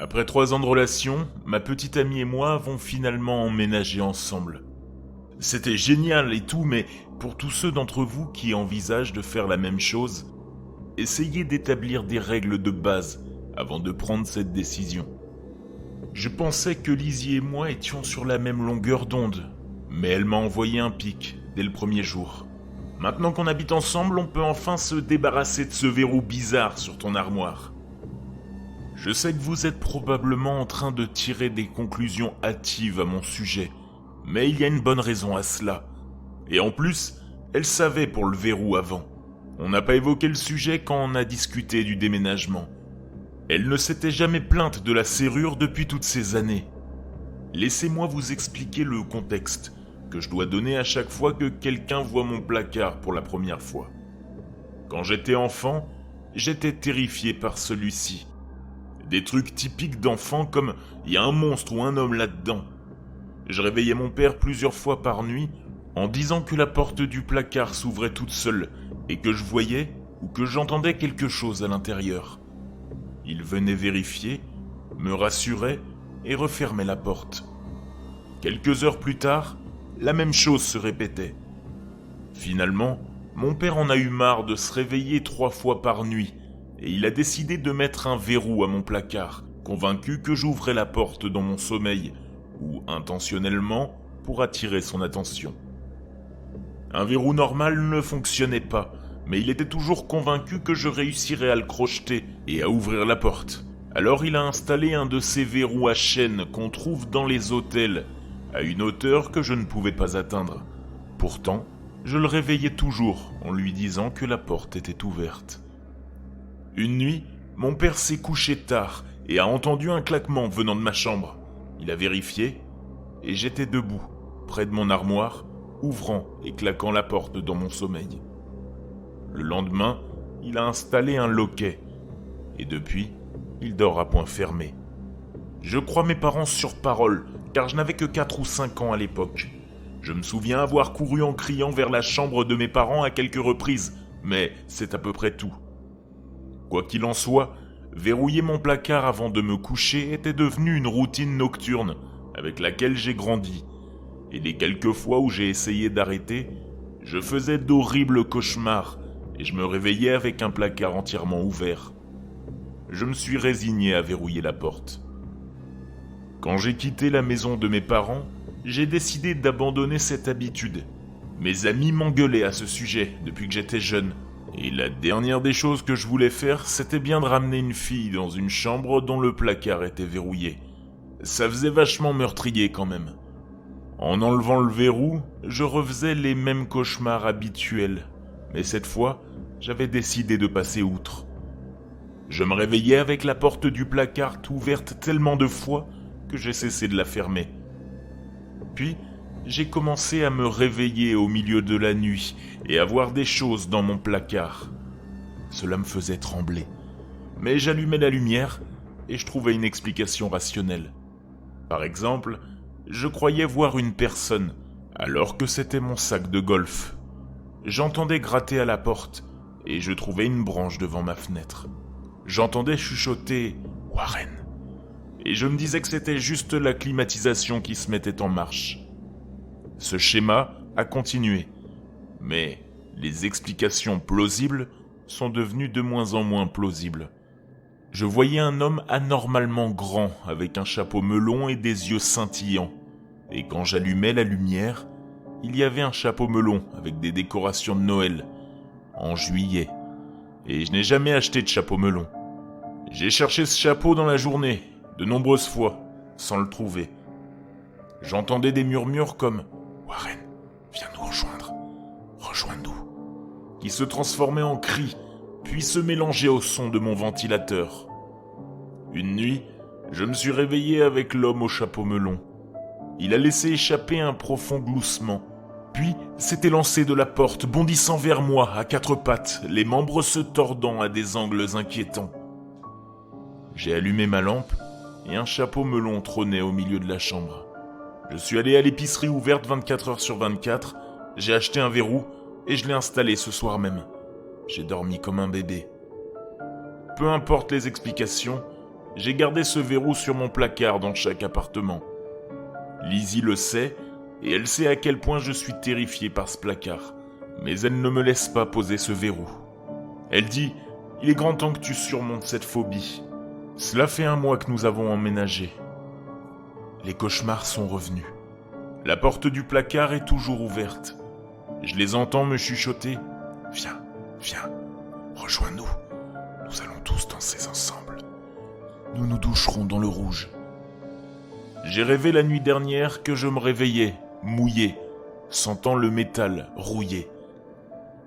Après 3 ans de relation, ma petite amie et moi avons finalement emménagé ensemble. C'était génial et tout, mais pour tous ceux d'entre vous qui envisagent de faire la même chose, essayez d'établir des règles de base avant de prendre cette décision. Je pensais que Lizzie et moi étions sur la même longueur d'onde, mais elle m'a envoyé un pic dès le premier jour. Maintenant qu'on habite ensemble, on peut enfin se débarrasser de ce verrou bizarre sur ton armoire. Je sais que vous êtes probablement en train de tirer des conclusions hâtives à mon sujet, mais il y a une bonne raison à cela. Et en plus, elle savait pour le verrou avant. On n'a pas évoqué le sujet quand on a discuté du déménagement. Elle ne s'était jamais plainte de la serrure depuis toutes ces années. Laissez-moi vous expliquer le contexte que je dois donner à chaque fois que quelqu'un voit mon placard pour la première fois. Quand j'étais enfant, j'étais terrifié par celui-ci. Des trucs typiques d'enfants comme « il y a un monstre ou un homme là-dedans ». Je réveillais mon père plusieurs fois par nuit en disant que la porte du placard s'ouvrait toute seule et que je voyais ou que j'entendais quelque chose à l'intérieur. Il venait vérifier, me rassurait et refermait la porte. Quelques heures plus tard, la même chose se répétait. Finalement, mon père en a eu marre de se réveiller 3 fois par nuit et il a décidé de mettre un verrou à mon placard, convaincu que j'ouvrais la porte dans mon sommeil, ou intentionnellement pour attirer son attention. Un verrou normal ne fonctionnait pas, mais il était toujours convaincu que je réussirais à le crocheter et à ouvrir la porte. Alors il a installé un de ces verrous à chaîne qu'on trouve dans les hôtels, à une hauteur que je ne pouvais pas atteindre. Pourtant, je le réveillais toujours en lui disant que la porte était ouverte. Une nuit, mon père s'est couché tard et a entendu un claquement venant de ma chambre. Il a vérifié et j'étais debout, près de mon armoire, ouvrant et claquant la porte dans mon sommeil. Le lendemain, il a installé un loquet et depuis, il dort à point fermé. Je crois mes parents sur parole, car je n'avais que 4 ou 5 ans à l'époque. Je me souviens avoir couru en criant vers la chambre de mes parents à quelques reprises, mais c'est à peu près tout. Quoi qu'il en soit, verrouiller mon placard avant de me coucher était devenu une routine nocturne avec laquelle j'ai grandi. Et les quelques fois où j'ai essayé d'arrêter, je faisais d'horribles cauchemars et je me réveillais avec un placard entièrement ouvert. Je me suis résigné à verrouiller la porte. Quand j'ai quitté la maison de mes parents, j'ai décidé d'abandonner cette habitude. Mes amis m'engueulaient à ce sujet depuis que j'étais jeune. Et la dernière des choses que je voulais faire, c'était bien de ramener une fille dans une chambre dont le placard était verrouillé. Ça faisait vachement meurtrier quand même. En enlevant le verrou, je refaisais les mêmes cauchemars habituels. Mais cette fois, j'avais décidé de passer outre. Je me réveillais avec la porte du placard ouverte tellement de fois que j'ai cessé de la fermer. Puis, j'ai commencé à me réveiller au milieu de la nuit et à voir des choses dans mon placard. Cela me faisait trembler. Mais j'allumais la lumière et je trouvais une explication rationnelle. Par exemple, je croyais voir une personne alors que c'était mon sac de golf. J'entendais gratter à la porte et je trouvais une branche devant ma fenêtre. J'entendais chuchoter « Warren » et je me disais que c'était juste la climatisation qui se mettait en marche. Ce schéma a continué, mais les explications plausibles sont devenues de moins en moins plausibles. Je voyais un homme anormalement grand avec un chapeau melon et des yeux scintillants. Et quand j'allumais la lumière, il y avait un chapeau melon avec des décorations de Noël, en juillet. Et je n'ai jamais acheté de chapeau melon. J'ai cherché ce chapeau dans la journée, de nombreuses fois, sans le trouver. J'entendais des murmures comme « Warren, viens nous rejoindre, rejoins-nous » qui se transformaient en cris, puis se mélangeaient au son de mon ventilateur. Une nuit, je me suis réveillé avec l'homme au chapeau melon. Il a laissé échapper un profond gloussement, puis s'était lancé de la porte, bondissant vers moi à 4 pattes, les membres se tordant à des angles inquiétants. J'ai allumé ma lampe et un chapeau melon trônait au milieu de la chambre. Je suis allé à l'épicerie ouverte 24 heures sur 24, j'ai acheté un verrou et je l'ai installé ce soir même. J'ai dormi comme un bébé. Peu importe les explications, j'ai gardé ce verrou sur mon placard dans chaque appartement. Lizzie le sait, et elle sait à quel point je suis terrifié par ce placard. Mais elle ne me laisse pas poser ce verrou. Elle dit « Il est grand temps que tu surmontes cette phobie. » Cela fait 1 mois que nous avons emménagé. Les cauchemars sont revenus. La porte du placard est toujours ouverte. Je les entends me chuchoter « Viens, viens, rejoins-nous. Nous allons tous danser ensemble. Nous nous doucherons dans le rouge. » J'ai rêvé la nuit dernière que je me réveillais, mouillé, sentant le métal rouillé.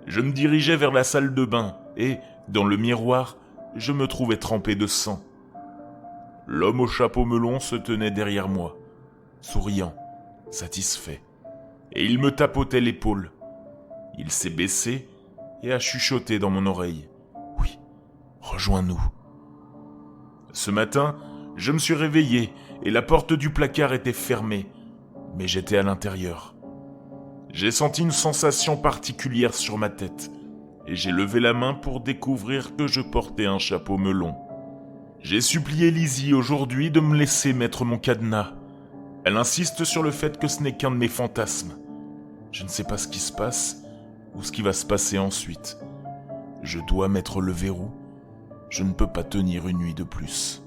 Je me dirigeais vers la salle de bain et, dans le miroir, je me trouvais trempé de sang. L'homme au chapeau melon se tenait derrière moi, souriant, satisfait, et il me tapotait l'épaule. Il s'est baissé et a chuchoté dans mon oreille. « Oui, rejoins-nous. » Ce matin, je me suis réveillé et la porte du placard était fermée, mais j'étais à l'intérieur. J'ai senti une sensation particulière sur ma tête et j'ai levé la main pour découvrir que je portais un chapeau melon. J'ai supplié Lizzie aujourd'hui de me laisser mettre mon cadenas. Elle insiste sur le fait que ce n'est qu'un de mes fantasmes. Je ne sais pas ce qui se passe ou ce qui va se passer ensuite. Je dois mettre le verrou. Je ne peux pas tenir une nuit de plus.